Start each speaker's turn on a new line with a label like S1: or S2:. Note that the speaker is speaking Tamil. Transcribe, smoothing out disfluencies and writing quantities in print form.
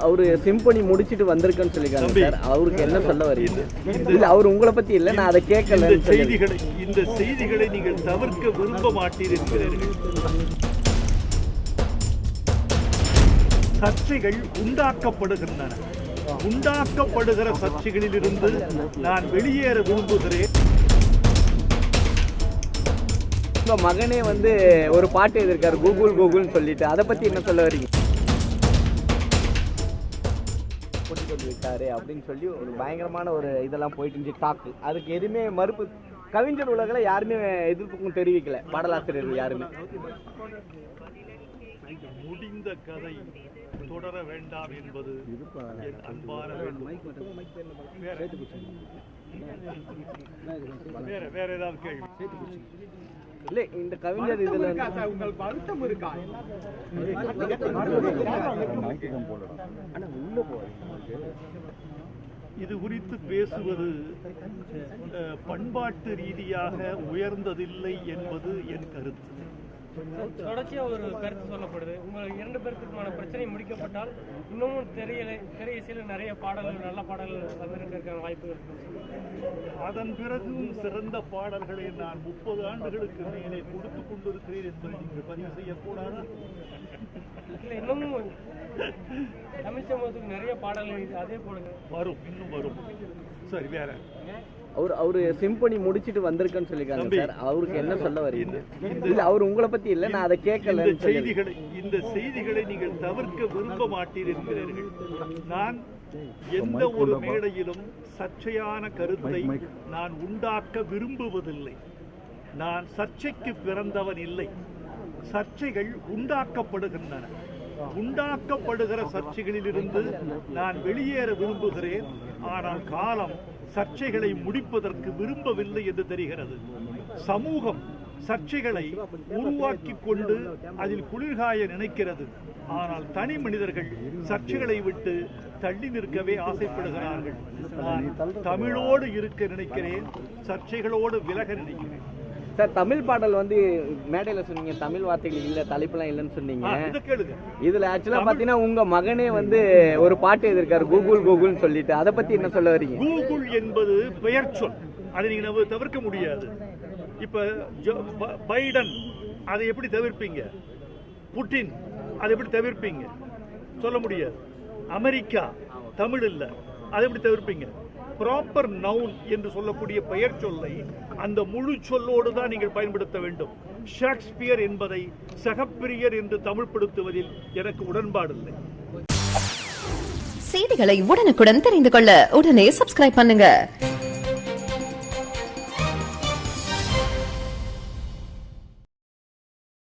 S1: அவரு சிம்பனி முடிச்சிட்டு வந்திருக்கேன்னு சொல்லிருக்காங்க சார். அவருக்கு என்ன சொல்ல வரீங்க? இல்ல அவர் உங்களை பத்தி இல்ல, நான் அதை கேட்கல.
S2: இந்த செய்திகளை நீங்கள் தவிர்க்க விரும்ப மாட்டீர்கள். சர்ச்சைகள் உண்டாக்கப்படுகின்றன. உண்டாக்கப்படுகிற சர்ச்சைகளில் இருந்து நான் வெளியேற விரும்புகிறேன்.
S1: உங்க மகனே வந்து ஒரு பாட்டு எழுதியிருக்காரு கூகுள் கூகுள்னு சொல்லிட்டு, அதை பத்தி என்ன சொல்ல வரீங்க? விட்டாரு அப்படின்னு சொல்லி ஒரு பயங்கரமான ஒரு இதெல்லாம் போயிட்டு இருந்துச்சு டாக்கு. அதுக்கு எதுவுமே மறுப்பு கவிஞர் உலகில் யாருமே எதிர்ப்புக்கும் தெரிவிக்கல, பாடலாசிரியர்கள் யாருமே.
S2: முடிந்த கதை தொடர வேண்டாம் என்பது என் அன்பான வேற ஏதாவது கேள்வி
S1: இல்ல இந்த கவிஞர் இதுல
S3: வருத்தம் இருக்கா?
S2: இது குறித்து பேசுவது பண்பாட்டு ரீதியாக உயர்ந்ததில்லை என்பது என் கருத்து.
S4: தொடர்ச்சியா ஒரு கருத்து சொல்லப்படுது, உங்கள் 2 பேருக்குமான பிரச்சனை முடிக்கப்பட்டால் இன்னமும் திரை இசையில நிறைய பாடல்கள், நல்ல பாடல்கள் வந்திருக்க வாய்ப்பு இருக்கு.
S2: அதன் பிறகும் சிறந்த பாடல்களை நான் 30 ஆண்டுகளுக்கு மேலே கொடுத்து கொண்டிருக்கிறேன் என்பதை நீங்கள் பதிவு செய்யக்கூடாதா?
S4: இல்லை, இன்னமும் தமிழ் சமூகத்துக்கு நிறைய பாடல்கள் அதே போல
S2: வரும், இன்னும் வரும். சரி, வேற
S1: அவரு சிம்பனி முடிச்சிட்டு வந்திருக்கேன்னு சொல்லிருக்காங்க சார். அவருக்கு என்ன சொல்ல வரீங்க? இல்ல அவர் உங்களை பத்தி இல்ல, நான் அதை கேட்கல.
S2: இந்த செய்திகளை நீங்கள் தவிர்க்க விரும்ப மாட்டீர்கள். நான் எந்த ஒரு மேடையிலும் சர்ச்சையான கருத்தை நான் உண்டாக்க விரும்புவதில்லை. நான் சர்ச்சைக்கு பிறந்தவன் இல்லை. சர்ச்சைகள் உண்டாக்கப்படுகின்றன. உண்டாக்கப்படுகிற சர்ச்சைகளில் இருந்து நான் வெளியேற விரும்புகிறேன். ஆனால் காலம் சர்ச்சைகளை முடிப்பதற்கு விரும்பவில்லை என்று தெரிகிறது. சமூகம் சர்ச்சைகளை உருவாக்கி கொண்டு அதில் குளிர்காய நினைக்கிறது. ஆனால் தனி மனிதர்கள் சர்ச்சைகளை விட்டு தள்ளி நிற்கவே ஆசைப்படுகிறார்கள். நான் தமிழோடு இருக்க நினைக்கிறேன், சர்ச்சைகளோடு விலக நினைக்கிறேன்.
S1: சார், தமிழ் பாடல் வந்து மேடையில சொன்னீங்க, தமிழ் வார்த்தைகள் இல்ல, தலைப்புலாம் இல்லைன்னு சொன்னீங்க. இதுல ஆக்சுவலா பாத்தீங்கன்னா உங்க மகனே வந்து ஒரு பாட்டு எழுதியிருக்காரு கூகுள் கூகுள்னு சொல்லிட்டு, அதை பத்தி என்ன சொல்ல வரீங்க?
S2: கூகுள் என்பது பெயர் சொல், அதை நீங்க தவிர்க்க முடியாது. இப்ப பைடன், அதை எப்படி தவிர்ப்பீங்க? புட்டின், அதை எப்படி தவிர்ப்பீங்க? சொல்ல முடியாது. அமெரிக்கா, தமிழ் இல்ல, அதை எப்படி தவிர்ப்பீங்க? ப்ராப்பர் நவுன் என்று சொல்லக்கூடிய பெயர் சொல்லை அந்த முழு சொல்லோடு தான் நீங்கள் பயன்படுத்த வேண்டும். ஷேக்ஸ்பியர் என்பதை சகப்பிரியர் என்று தமிழ்படுத்துவதில் எனக்கு உடன்பாடில்லை.
S5: செய்திகளை உடனுக்குடன் தெரிந்து கொள்ள உடனே சப்ஸ்கிரைப் பண்ணுங்க.